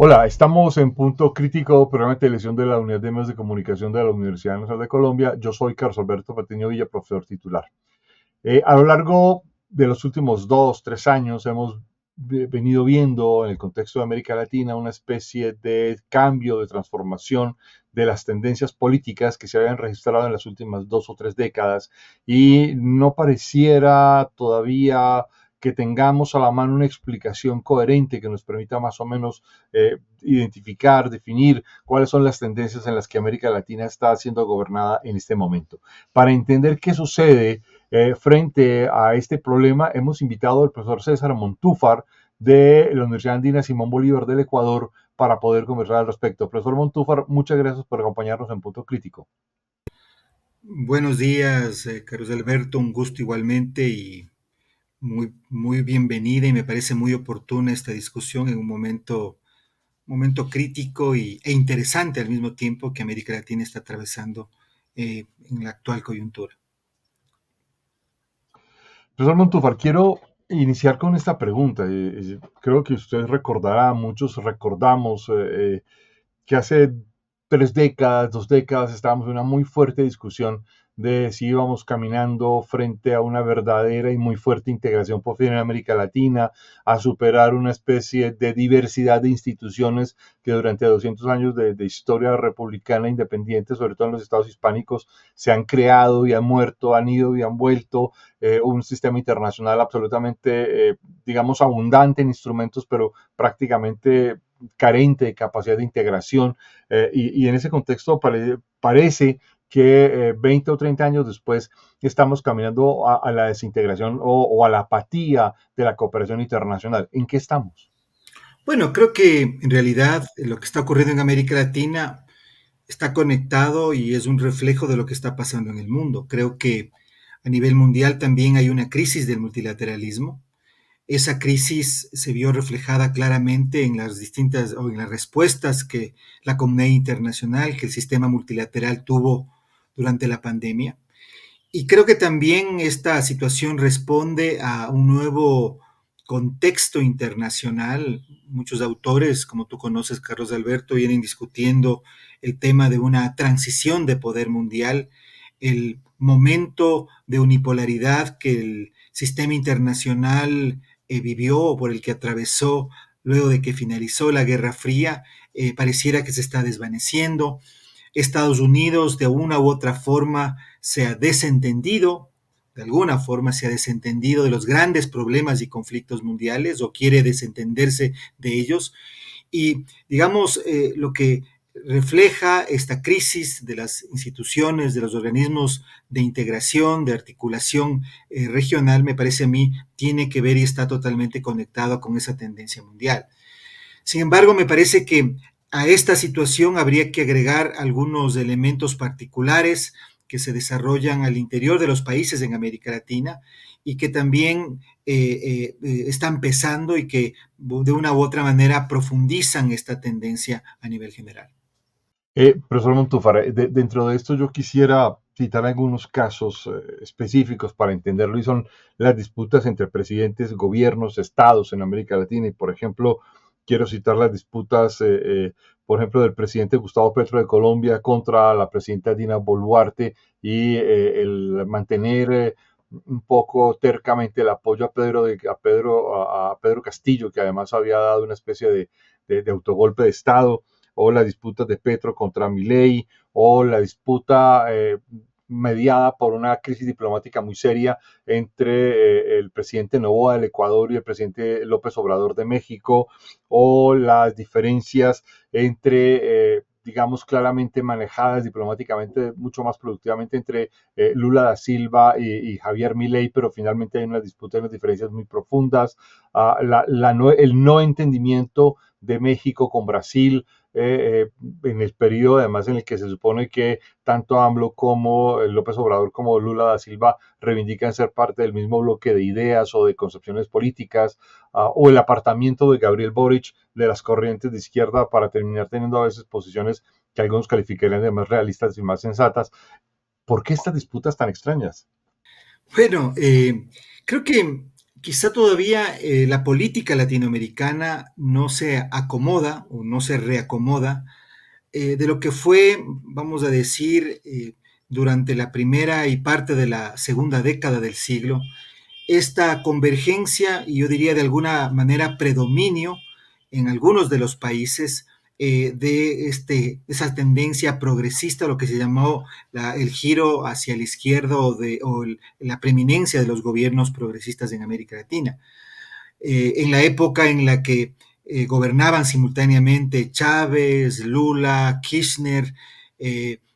Hola, estamos en Punto Crítico, programa de televisión de la Unidad de Medios de Comunicación de la Universidad Nacional de Colombia. Yo soy Carlos Alberto Patiño Villa, profesor titular. A lo largo de los últimos 2, 3 años hemos venido viendo en el contexto de América Latina una especie de cambio, de transformación de las tendencias políticas que se habían registrado en las últimas 2 o 3 décadas y no pareciera todavía que tengamos a la mano una explicación coherente que nos permita más o menos identificar, definir cuáles son las tendencias en las que América Latina está siendo gobernada en este momento. Para entender qué sucede frente a este problema, hemos invitado al profesor César Montúfar de la Universidad Andina Simón Bolívar del Ecuador para poder conversar al respecto. Profesor Montúfar, muchas gracias por acompañarnos en Punto Crítico. Buenos días, Carlos Alberto, un gusto igualmente y muy bienvenida y me parece muy oportuna esta discusión en un momento crítico e interesante al mismo tiempo que América Latina está atravesando en la actual coyuntura. Profesor Montúfar, quiero iniciar con esta pregunta. Creo que usted recordará, muchos recordamos que hace 3 décadas, 2 décadas, estábamos en una muy fuerte discusión de si íbamos caminando frente a una verdadera y muy fuerte integración por fin en América Latina, a superar una especie de diversidad de instituciones que durante 200 años de historia republicana independiente, sobre todo en los estados hispánicos, se han creado y han muerto, han ido y han vuelto, un sistema internacional absolutamente, digamos, abundante en instrumentos, pero prácticamente carente de capacidad de integración y en ese contexto parece que 20 o 30 años después estamos caminando a la desintegración o a la apatía de la cooperación internacional. ¿En qué estamos? Bueno, creo que en realidad lo que está ocurriendo en América Latina está conectado y es un reflejo de lo que está pasando en el mundo. Creo que a nivel mundial también hay una crisis del multilateralismo. Esa crisis se vio reflejada claramente en las distintas o en las respuestas que la comunidad internacional, que el sistema multilateral tuvo durante la pandemia. Y creo que también esta situación responde a un nuevo contexto internacional. Muchos autores, como tú conoces, Carlos Alberto, vienen discutiendo el tema de una transición de poder mundial, el momento de unipolaridad que el sistema internacional vivió o por el que atravesó luego de que finalizó la Guerra Fría, pareciera que se está desvaneciendo. Estados Unidos de una u otra forma se ha desentendido, de alguna forma se ha desentendido de los grandes problemas y conflictos mundiales o quiere desentenderse de ellos. Y digamos, lo que refleja esta crisis de las instituciones, de los organismos de integración, de articulación regional, me parece a mí, tiene que ver y está totalmente conectado con esa tendencia mundial. Sin embargo, me parece que a esta situación habría que agregar algunos elementos particulares que se desarrollan al interior de los países en América Latina y que también están pesando y que de una u otra manera profundizan esta tendencia a nivel general. Profesor Montúfar, dentro de esto yo quisiera citar algunos casos específicos para entenderlo y son las disputas entre presidentes, gobiernos, estados en América Latina y, por ejemplo, quiero citar las disputas, por ejemplo, del presidente Gustavo Petro de Colombia contra la presidenta Dina Boluarte y el mantener un poco tercamente el apoyo a Pedro Castillo, que además había dado una especie de autogolpe de Estado o las disputas de Petro contra Milei, o la disputa mediada por una crisis diplomática muy seria entre el presidente Noboa del Ecuador y el presidente López Obrador de México, o las diferencias entre, digamos, claramente manejadas diplomáticamente, mucho más productivamente entre Lula da Silva y Javier Milei, pero finalmente hay unas disputas y unas diferencias muy profundas, el no entendimiento de México con Brasil, en el periodo además en el que se supone que tanto AMLO como López Obrador como Lula da Silva reivindican ser parte del mismo bloque de ideas o de concepciones políticas, o el apartamiento de Gabriel Boric de las corrientes de izquierda para terminar teniendo a veces posiciones que algunos calificarían de más realistas y más sensatas. ¿Por qué estas disputas tan extrañas? Bueno, creo que quizá todavía la política latinoamericana no se acomoda o no se reacomoda de lo que fue, vamos a decir, durante la primera y parte de la segunda década del siglo, esta convergencia y yo diría de alguna manera predominio en algunos de los países esa tendencia progresista, lo que se llamó el giro hacia la izquierda la preeminencia de los gobiernos progresistas en América Latina. En la época en la que gobernaban simultáneamente Chávez, Lula, Kirchner,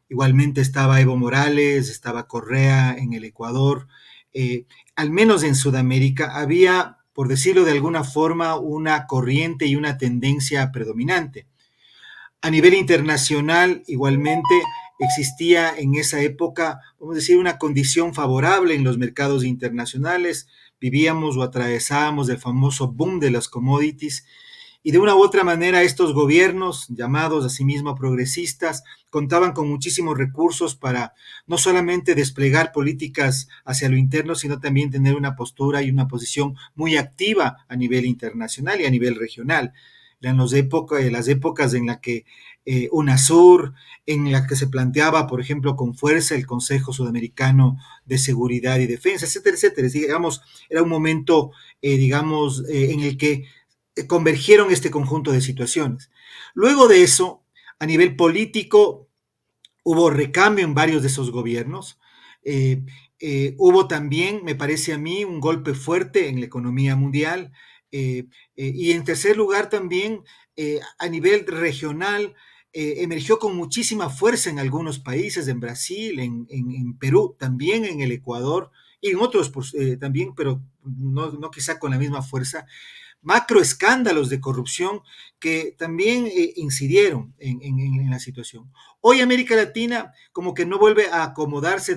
igualmente estaba Evo Morales, estaba Correa en el Ecuador, al menos en Sudamérica había, por decirlo de alguna forma, una corriente y una tendencia predominante. A nivel internacional, igualmente, existía en esa época, vamos a decir, una condición favorable en los mercados internacionales. Vivíamos o atravesábamos el famoso boom de las commodities y de una u otra manera estos gobiernos, llamados a sí mismos progresistas, contaban con muchísimos recursos para no solamente desplegar políticas hacia lo interno, sino también tener una postura y una posición muy activa a nivel internacional y a nivel regional. Eran las épocas en las que UNASUR, en la que se planteaba, por ejemplo, con fuerza el Consejo Sudamericano de Seguridad y Defensa, etcétera, etcétera. Digamos, era un momento, en el que convergieron este conjunto de situaciones. Luego de eso, a nivel político, hubo recambio en varios de esos gobiernos. Hubo también, me parece a mí, un golpe fuerte en la economía mundial. Y en tercer lugar también, a nivel regional, emergió con muchísima fuerza en algunos países, en Brasil, en Perú, también en el Ecuador y en otros pues, también, pero no quizá con la misma fuerza, macroescándalos de corrupción que también incidieron en la situación. Hoy América Latina como que no vuelve a acomodarse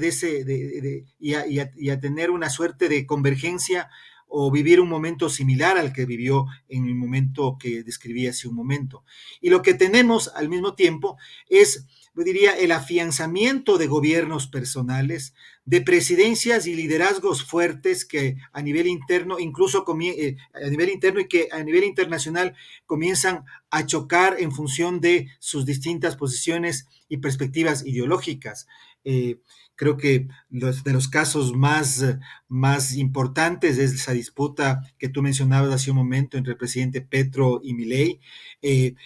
y a tener una suerte de convergencia o vivir un momento similar al que vivió en el momento que describí hace un momento. Y lo que tenemos al mismo tiempo es, yo diría, el afianzamiento de gobiernos personales, de presidencias y liderazgos fuertes que a nivel interno, incluso a nivel interno y que a nivel internacional comienzan a chocar en función de sus distintas posiciones y perspectivas ideológicas. Creo que de los casos más importantes es esa disputa que tú mencionabas hace un momento entre el presidente Petro y Milei. Y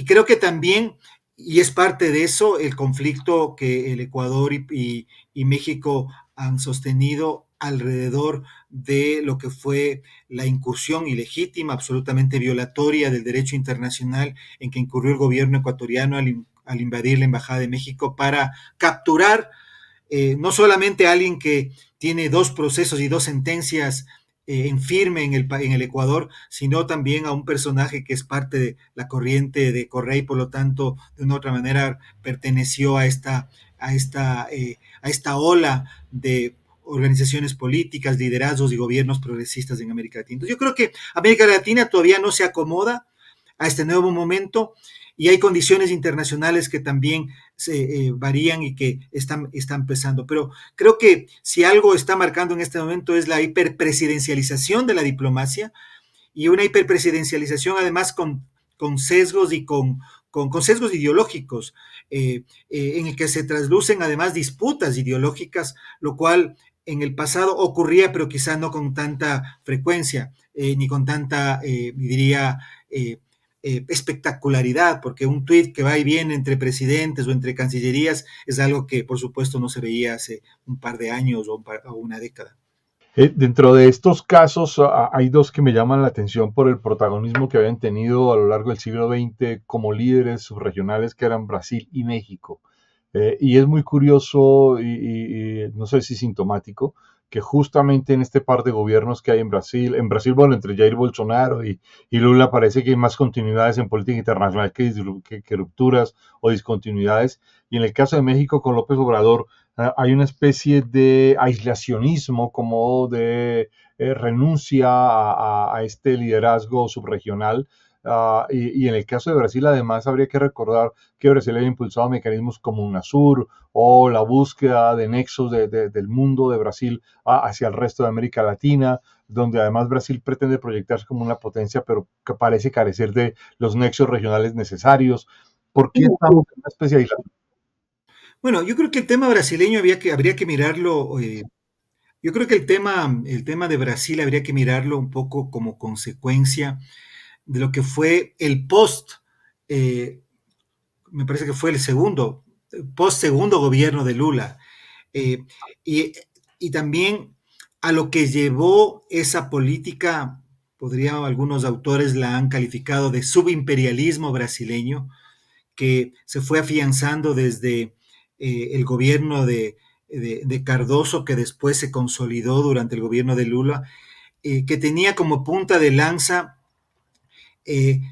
creo que también, y es parte de eso, el conflicto que el Ecuador y México han sostenido alrededor de lo que fue la incursión ilegítima, absolutamente violatoria del derecho internacional en que incurrió el gobierno ecuatoriano al invadir la Embajada de México para capturar no solamente a alguien que tiene dos procesos y dos sentencias en firme en el Ecuador, sino también a un personaje que es parte de la corriente de Correa y por lo tanto de una u otra manera perteneció a esta ola de organizaciones políticas, liderazgos y gobiernos progresistas en América Latina. Entonces yo creo que América Latina todavía no se acomoda a este nuevo momento y hay condiciones internacionales que también se varían y que están pesando. Pero creo que si algo está marcando en este momento es la hiperpresidencialización de la diplomacia y una hiperpresidencialización además con sesgos y con sesgos ideológicos, en el que se traslucen además disputas ideológicas, lo cual en el pasado ocurría, pero quizá no con tanta frecuencia, ni con tanta, diría, espectacularidad, porque un tuit que va y viene entre presidentes o entre cancillerías es algo que por supuesto no se veía hace un par de años o una década. Dentro de estos casos hay dos que me llaman la atención por el protagonismo que habían tenido a lo largo del siglo XX como líderes subregionales que eran Brasil y México. Y es muy curioso y no sé si sintomático que justamente en este par de gobiernos que hay en Brasil, bueno, entre Jair Bolsonaro y Lula parece que hay más continuidades en política internacional que rupturas o discontinuidades. Y en el caso de México con López Obrador, hay una especie de aislacionismo, como de renuncia a este liderazgo subregional. Y en el caso de Brasil, además, habría que recordar que Brasil había impulsado mecanismos como UNASUR o la búsqueda de nexos del mundo de Brasil hacia el resto de América Latina, donde además Brasil pretende proyectarse como una potencia, pero que parece carecer de los nexos regionales necesarios. ¿Por qué estamos en una especie de aislamiento? Bueno, yo creo que el tema brasileño habría que mirarlo. Yo creo que el tema de Brasil habría que mirarlo un poco como consecuencia de lo que fue el post, eh, me parece que fue el post segundo gobierno de Lula. Eh, y, y también a lo que llevó esa política, algunos autores la han calificado de subimperialismo brasileño, que se fue afianzando desde el gobierno de Cardoso, que después se consolidó durante el gobierno de Lula, que tenía como punta de lanza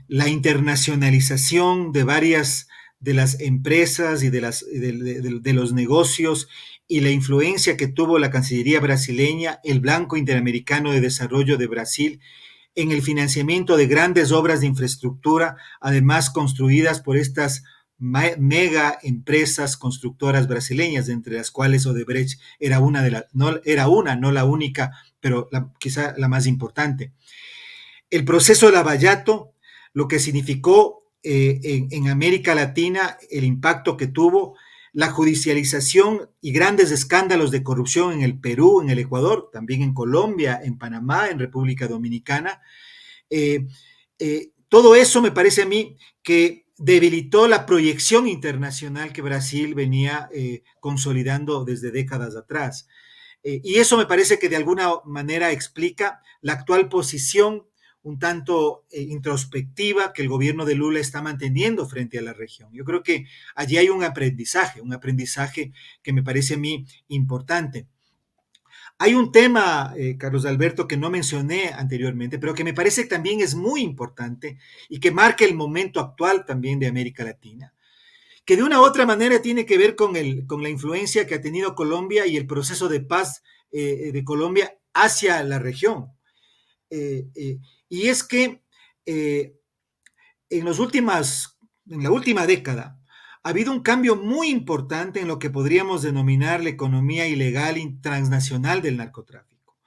la internacionalización de varias de las empresas y de los negocios y la influencia que tuvo la Cancillería brasileña, el Banco Interamericano de Desarrollo de Brasil, en el financiamiento de grandes obras de infraestructura, además construidas por estas mega empresas constructoras brasileñas, entre las cuales Odebrecht era una de las, no era una, no la única, pero quizá la más importante. El proceso de Lavallato, lo que significó en América Latina, el impacto que tuvo, la judicialización y grandes escándalos de corrupción en el Perú, en el Ecuador, también en Colombia, en Panamá, en República Dominicana. Todo eso me parece a mí que debilitó la proyección internacional que Brasil venía consolidando desde décadas atrás. Y eso me parece que de alguna manera explica la actual posición un tanto introspectiva que el gobierno de Lula está manteniendo frente a la región. Yo creo que allí hay un aprendizaje que me parece a mí importante. Hay un tema, Carlos Alberto, que no mencioné anteriormente, pero que me parece que también es muy importante y que marca el momento actual también de América Latina, que de una u otra manera tiene que ver con la influencia que ha tenido Colombia y el proceso de paz de Colombia hacia la región. Y es que eh, en, en la última década ha habido un cambio muy importante en lo que podríamos denominar la economía ilegal y transnacional del narcotráfico.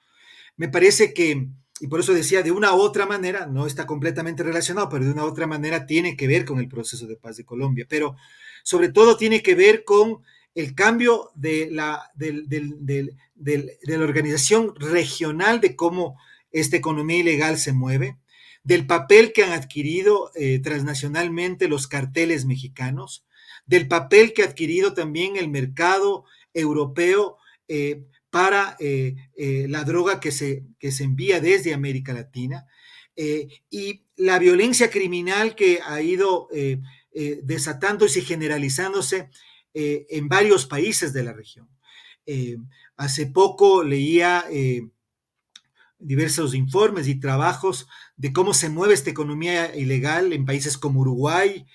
Me parece que, y por eso decía, de una u otra manera, no está completamente relacionado, pero de una u otra manera tiene que ver con el proceso de paz de Colombia, pero sobre todo tiene que ver con el cambio de la organización regional de cómo esta economía ilegal se mueve, del papel que han adquirido transnacionalmente los carteles mexicanos, del papel que ha adquirido también el mercado europeo para la droga que se envía desde América Latina y la violencia criminal que ha ido desatándose y generalizándose en varios países de la región. Hace poco leía diversos informes y trabajos de cómo se mueve esta economía ilegal en países como Uruguay,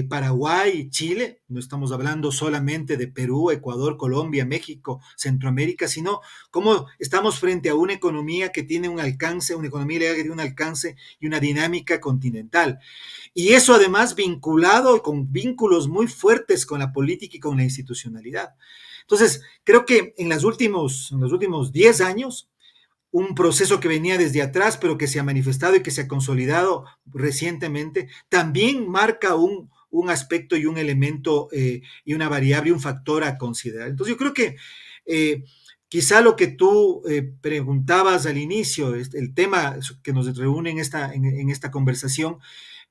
Paraguay, Chile. No estamos hablando solamente de Perú, Ecuador, Colombia, México, Centroamérica, sino cómo estamos frente a una economía que tiene un alcance, una economía ilegal que tiene un alcance y una dinámica continental. Y eso además vinculado con vínculos muy fuertes con la política y con la institucionalidad. Entonces, creo que en los últimos 10 años, un proceso que venía desde atrás, pero que se ha manifestado y que se ha consolidado recientemente, también marca un aspecto y un elemento y una variable, un factor a considerar. Entonces yo creo que quizá lo que tú preguntabas al inicio, el tema que nos reúne en esta conversación,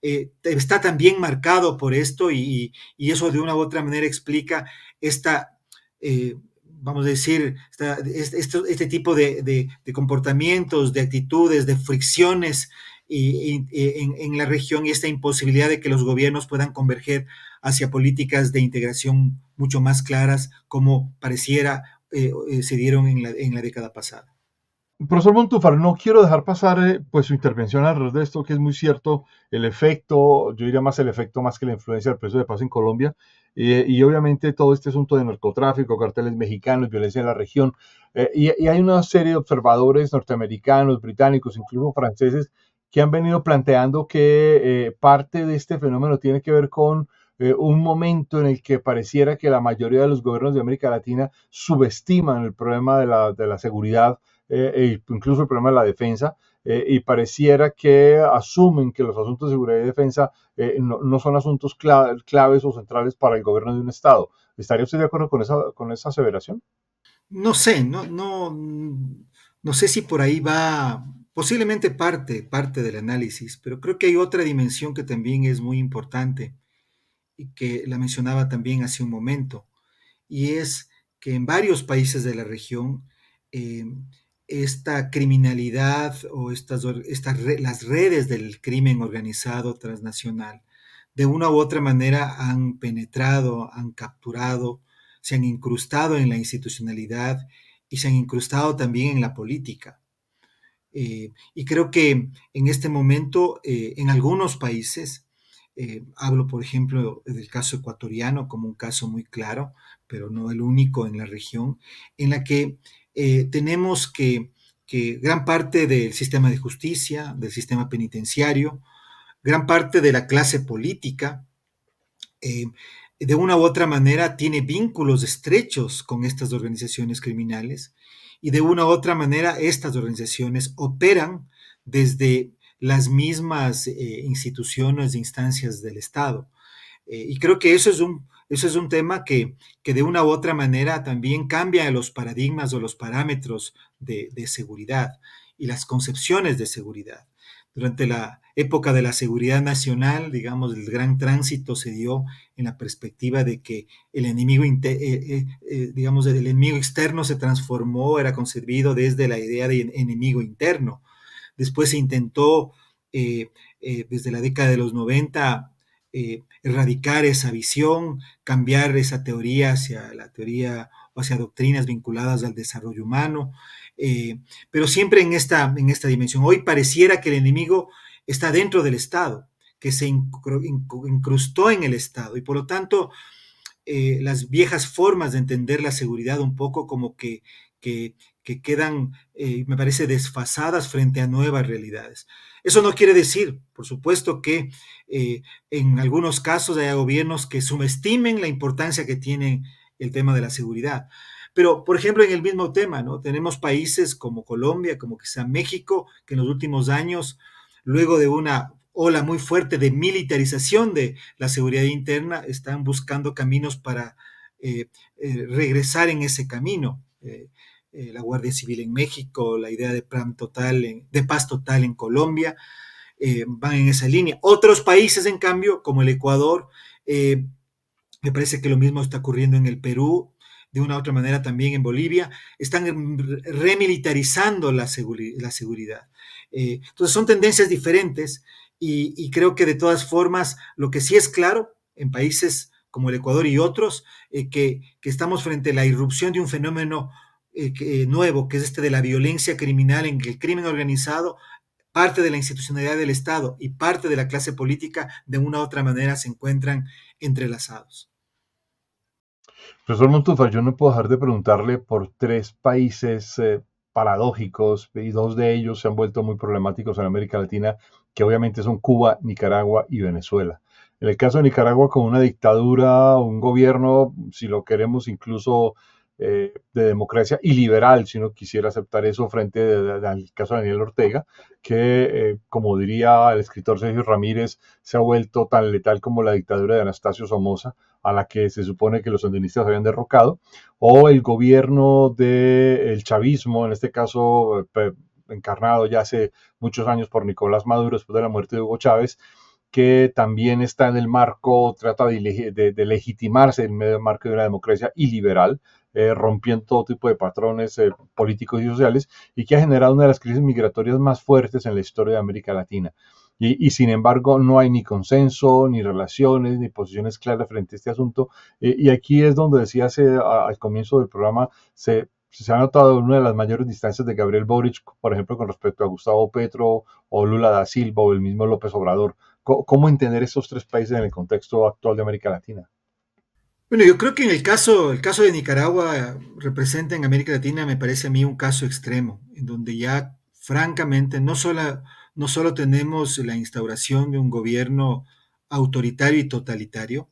está también marcado por esto y eso de una u otra manera explica esta vamos a decir, este tipo de comportamientos, de actitudes, de fricciones en la región y esta imposibilidad de que los gobiernos puedan converger hacia políticas de integración mucho más claras como pareciera se dieron en la década pasada. Profesor Montúfar, no quiero dejar pasar pues su intervención alrededor de esto, que es muy cierto, el efecto, yo diría más el efecto más que la influencia del precio de paz en Colombia, y obviamente todo este asunto de narcotráfico, carteles mexicanos, violencia en la región, y hay una serie de observadores norteamericanos, británicos, incluso franceses, que han venido planteando que parte de este fenómeno tiene que ver con un momento en el que pareciera que la mayoría de los gobiernos de América Latina subestiman el problema de la seguridad e incluso el problema de la defensa, y pareciera que asumen que los asuntos de seguridad y defensa no son asuntos claves o centrales para el gobierno de un Estado. ¿Estaría usted de acuerdo con esa aseveración? No sé, no sé si por ahí va, posiblemente parte del análisis, pero creo que hay otra dimensión que también es muy importante y que la mencionaba también hace un momento, y es que en varios países de la región eh, esta criminalidad o las redes del crimen organizado transnacional de una u otra manera han penetrado, han capturado, se han incrustado en la institucionalidad y se han incrustado también en la política. Y creo que en este momento, en algunos países, hablo por ejemplo del caso ecuatoriano como un caso muy claro, pero no el único en la región, en la que tenemos que gran parte del sistema de justicia, del sistema penitenciario, gran parte de la clase política, eh, de una u otra manera tiene vínculos estrechos con estas organizaciones criminales y de una u otra manera estas organizaciones operan desde las mismas instituciones e instancias del Estado. Y creo que eso es un tema que de una u otra manera también cambia los paradigmas o los parámetros de seguridad y las concepciones de seguridad. Durante la época de la seguridad nacional, digamos, el gran tránsito se dio en la perspectiva de que el enemigo, digamos, el enemigo externo se transformó, era concebido desde la idea de enemigo interno. Después se intentó, desde la década de los 90, erradicar esa visión, cambiar esa teoría hacia la teoría o hacia doctrinas vinculadas al desarrollo humano, pero siempre en esta dimensión. Hoy pareciera que el enemigo está dentro del Estado, que se incrustó en el Estado y por lo tanto las viejas formas de entender la seguridad un poco como que quedan, me parece, desfasadas frente a nuevas realidades. Eso no quiere decir, por supuesto, que en algunos casos haya gobiernos que subestimen la importancia que tiene el tema de la seguridad. Pero, por ejemplo, en el mismo tema, ¿no? Tenemos países como Colombia, como quizá México, que en los últimos años, luego de una ola muy fuerte de militarización de la seguridad interna, están buscando caminos para regresar en ese camino. La Guardia Civil en México, la idea de, de paz total en Colombia, van en esa línea. Otros países, en cambio, como el Ecuador, me parece que lo mismo está ocurriendo en el Perú, de una u otra manera también en Bolivia, están remilitarizando la seguridad. Entonces son tendencias diferentes y creo que de todas formas lo que sí es claro en países como el Ecuador y otros, que estamos frente a la irrupción de un fenómeno nuevo, que es este de la violencia criminal, en que el crimen organizado, parte de la institucionalidad del Estado y parte de la clase política, de una u otra manera se encuentran entrelazados. Profesor Montúfar, yo no puedo dejar de preguntarle por tres países paradójicos, y dos de ellos se han vuelto muy problemáticos en América Latina, que obviamente son Cuba, Nicaragua y Venezuela. En el caso de Nicaragua, con una dictadura, un gobierno, si lo queremos incluso de democracia y liberal, si uno quisiera aceptar eso frente al caso de Daniel Ortega, que, como diría el escritor Sergio Ramírez, se ha vuelto tan letal como la dictadura de Anastasio Somoza, a la que se supone que los sandinistas habían derrocado, o el gobierno del chavismo, en este caso encarnado ya hace muchos años por Nicolás Maduro después de la muerte de Hugo Chávez, que también está en el marco, trata de legitimarse en medio del marco de una democracia iliberal, rompiendo todo tipo de patrones políticos y sociales, y que ha generado una de las crisis migratorias más fuertes en la historia de América Latina. Y sin embargo no hay ni consenso, ni relaciones, ni posiciones claras frente a este asunto. Y aquí es donde decía al comienzo del programa, se ha notado una de las mayores distancias de Gabriel Boric, por ejemplo, con respecto a Gustavo Petro o Lula da Silva o el mismo López Obrador. ¿Cómo entender estos tres países en el contexto actual de América Latina? Bueno, yo creo que el caso de Nicaragua representa en América Latina, me parece a mí un caso extremo, en donde ya francamente no solo tenemos la instauración de un gobierno autoritario y totalitario,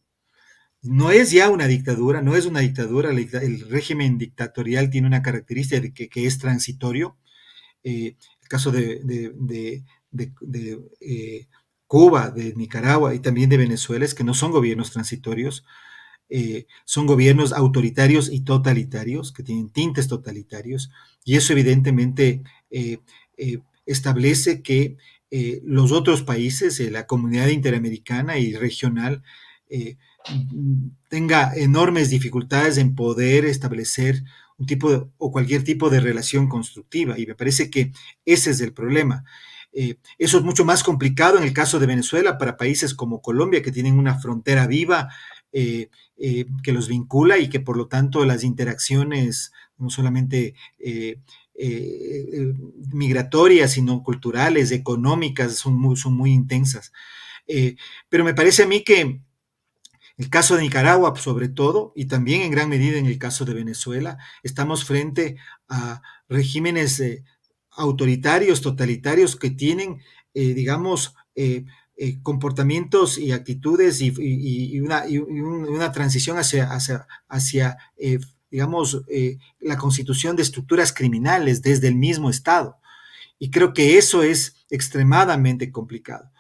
no es ya una dictadura, no es una dictadura, el régimen dictatorial tiene una característica de que es transitorio. El caso de Cuba, de Nicaragua y también de Venezuela es que no son gobiernos transitorios, son gobiernos autoritarios y totalitarios, que tienen tintes totalitarios, y eso evidentemente establece que los otros países, la comunidad interamericana y regional, eh, tenga enormes dificultades en poder establecer un tipo o cualquier tipo de relación constructiva, y me parece que ese es el problema. Eso es mucho más complicado en el caso de Venezuela para países como Colombia, que tienen una frontera viva, que los vincula y que por lo tanto las interacciones no solamente migratorias, sino culturales, económicas, son muy intensas. Pero me parece a mí que el caso de Nicaragua, sobre todo, y también en gran medida en el caso de Venezuela, estamos frente a regímenes autoritarios, totalitarios, que tienen, digamos, comportamientos y actitudes y una transición hacia digamos, la constitución de estructuras criminales desde el mismo Estado. Y creo que eso es extremadamente complicado.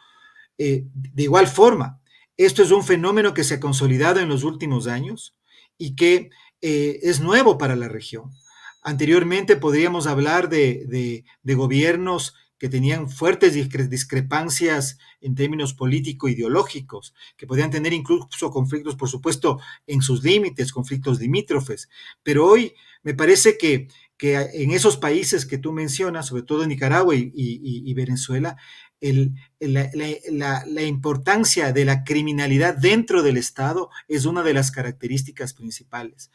De igual forma, esto es un fenómeno que se ha consolidado en los últimos años y que es nuevo para la región. Anteriormente podríamos hablar de gobiernos que tenían fuertes discrepancias en términos político-ideológicos, que podían tener incluso conflictos, por supuesto, en sus límites, conflictos limítrofes. Pero hoy me parece que en esos países que tú mencionas, sobre todo en Nicaragua y Venezuela, la importancia de la criminalidad dentro del Estado es una de las características principales.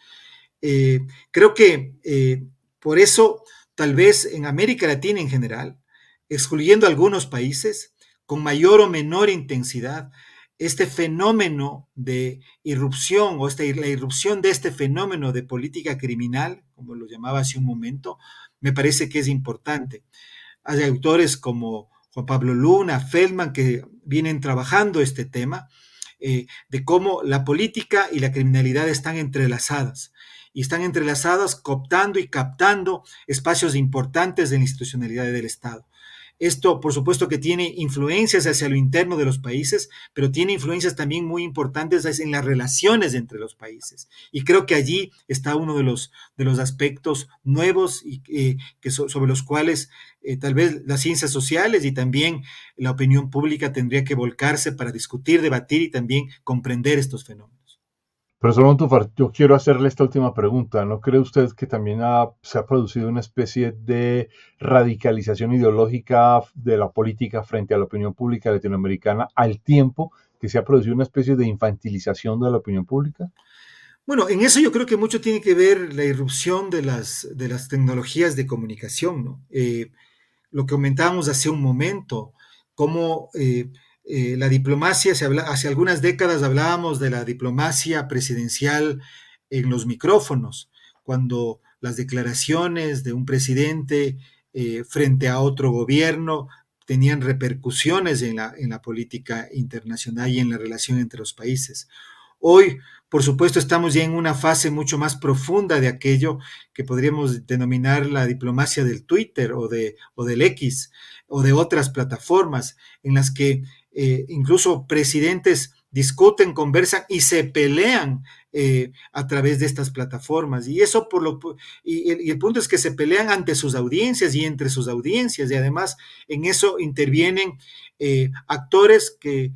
Creo que por eso, tal vez en América Latina en general, excluyendo algunos países, con mayor o menor intensidad, este fenómeno de irrupción la irrupción de este fenómeno de política criminal, como lo llamaba hace un momento, me parece que es importante. Hay autores como Juan Pablo Luna, Feldman, que vienen trabajando este tema, de cómo la política y la criminalidad están entrelazadas, y están entrelazadas cooptando y captando espacios importantes de la institucionalidad del Estado. Esto, por supuesto, que tiene influencias hacia lo interno de los países, pero tiene influencias también muy importantes en las relaciones entre los países. Y creo que allí está uno de los aspectos nuevos y sobre los cuales tal vez las ciencias sociales y también la opinión pública tendría que volcarse para discutir, debatir y también comprender estos fenómenos. Profesor Montúfar, yo quiero hacerle esta última pregunta. ¿No cree usted que también se ha producido una especie de radicalización ideológica de la política frente a la opinión pública latinoamericana al tiempo que se ha producido una especie de infantilización de la opinión pública? Bueno, en eso yo creo que mucho tiene que ver la irrupción de las tecnologías de comunicación, ¿no? Lo que comentábamos hace un momento, cómo la diplomacia, hace algunas décadas hablábamos de la diplomacia presidencial en los micrófonos, cuando las declaraciones de un presidente frente a otro gobierno tenían repercusiones en la política internacional y en la relación entre los países. Hoy, por supuesto, estamos ya en una fase mucho más profunda de aquello que podríamos denominar la diplomacia del Twitter o del X o de otras plataformas en las que incluso presidentes discuten, conversan y se pelean a través de estas plataformas. Y eso y el punto es que se pelean ante sus audiencias y entre sus audiencias, y además en eso intervienen actores que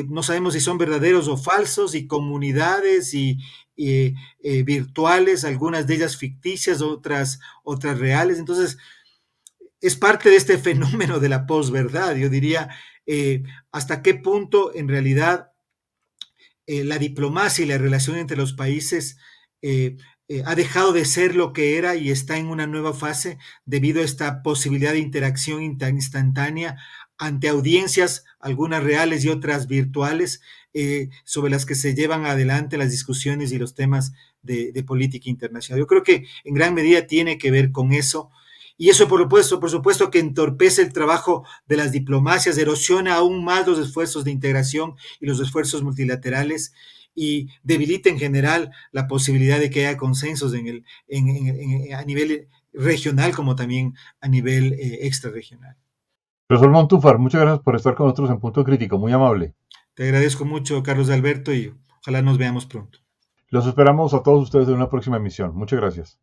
no sabemos si son verdaderos o falsos, y comunidades virtuales, algunas de ellas ficticias, otras reales. Entonces, es parte de este fenómeno de la posverdad, yo diría, hasta qué punto en realidad la diplomacia y la relación entre los países ha dejado de ser lo que era y está en una nueva fase debido a esta posibilidad de interacción instantánea ante audiencias, algunas reales y otras virtuales, sobre las que se llevan adelante las discusiones y los temas de política internacional. Yo creo que en gran medida tiene que ver con eso. Y eso, por supuesto, que entorpece el trabajo de las diplomacias, erosiona aún más los esfuerzos de integración y los esfuerzos multilaterales y debilita en general la posibilidad de que haya consensos a nivel regional como también a nivel extrarregional. Profesor Montúfar, muchas gracias por estar con nosotros en Punto Crítico, muy amable. Te agradezco mucho, Carlos Alberto, y ojalá nos veamos pronto. Los esperamos a todos ustedes en una próxima emisión. Muchas gracias.